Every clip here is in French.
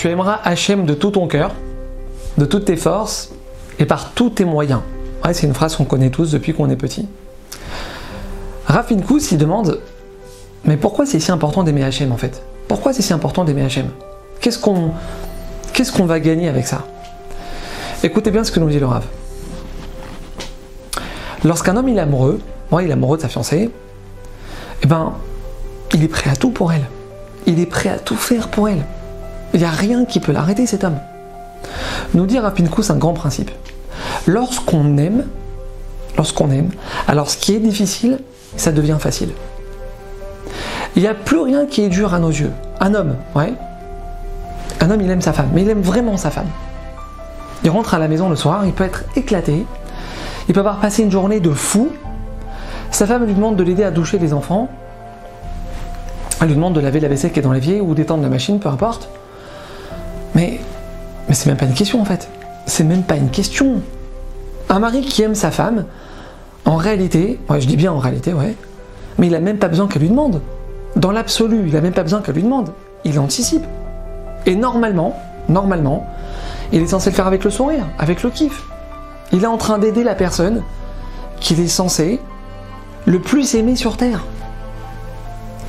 tu aimeras Hachem de tout ton cœur, de toutes tes forces et par tous tes moyens. Ouais, c'est une phrase qu'on connaît tous depuis qu'on est petit. Rav Pinkus, il demande, mais pourquoi c'est si important d'aimer Hachem en fait? Pourquoi c'est si important d'aimer Hachem? Qu'est-ce qu'on va gagner avec ça? Écoutez bien ce que nous dit le Rav. Lorsqu'un homme il est amoureux de sa fiancée, eh ben, il est prêt à tout pour elle. Il est prêt à tout faire pour elle. Il n'y a rien qui peut l'arrêter, cet homme. Nous dit Rav Pinkus un grand principe. Lorsqu'on aime, alors ce qui est difficile, ça devient facile. Il n'y a plus rien qui est dur à nos yeux. Un homme, il aime sa femme, mais il aime vraiment sa femme. Il rentre à la maison le soir, il peut être éclaté, il peut avoir passé une journée de fou. Sa femme lui demande de l'aider à doucher les enfants, elle lui demande de laver la vaisselle qui est dans l'évier ou d'étendre la machine, peu importe. Mais c'est même pas une question en fait. C'est même pas une question. Un mari qui aime sa femme, en réalité, je dis bien en réalité, mais il n'a même pas besoin qu'elle lui demande. Dans l'absolu, il n'a même pas besoin qu'elle lui demande. Il anticipe. Et normalement, il est censé le faire avec le sourire, avec le kiff. Il est en train d'aider la personne qu'il est censé le plus aimer sur terre.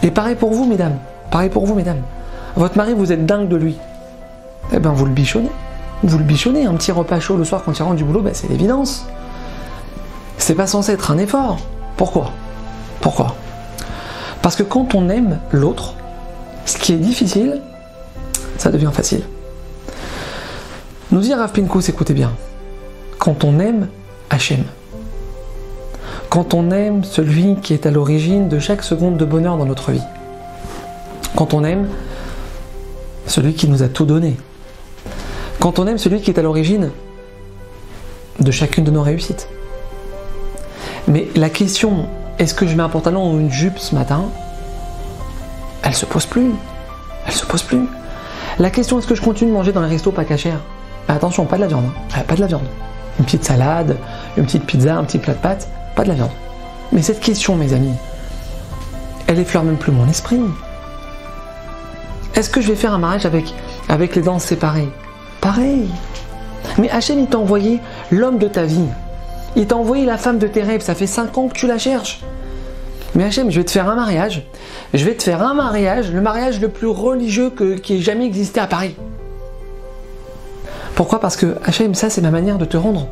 Et pareil pour vous, mesdames. Votre mari, vous êtes dingue de lui. Eh bien, vous le bichonnez. Un petit repas chaud le soir quand il rentre du boulot, c'est l'évidence. C'est pas censé être un effort. Pourquoi? Parce que quand on aime l'autre, ce qui est difficile, ça devient facile. Nous dit Rav Pinkus, écoutez bien, quand on aime Hachem, quand on aime celui qui est à l'origine de chaque seconde de bonheur dans notre vie, quand on aime celui qui nous a tout donné, quand on aime celui qui est à l'origine de chacune de nos réussites. Mais la question, est-ce que je mets un pantalon ou une jupe ce matin? Elle se pose plus. La question, est-ce que je continue de manger dans les restos pas cachers? Attention, pas de la viande. Pas de la viande. Une petite salade, une petite pizza, un petit plat de pâtes, pas de la viande. Mais cette question, mes amis, elle effleure même plus mon esprit. Est-ce que je vais faire un mariage avec les dents séparées? Pareil. Mais Hachem, il t'a envoyé l'homme de ta vie. Il t'a envoyé la femme de tes rêves. Ça fait 5 ans que tu la cherches. Mais Hachem, je vais te faire un mariage. Le mariage le plus religieux qui ait jamais existé à Paris. Pourquoi? Parce que Hachem, ça c'est ma manière de te rendre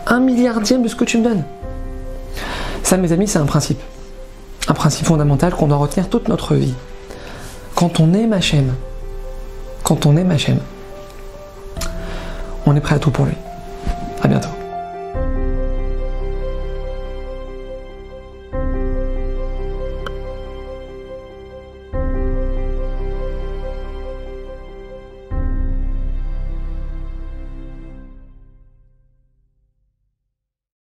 1/1000 de ce que tu me donnes. Ça, mes amis, c'est un principe fondamental qu'on doit retenir toute notre vie. Quand on aime Hachem, on est prêt à tout pour lui. À bientôt.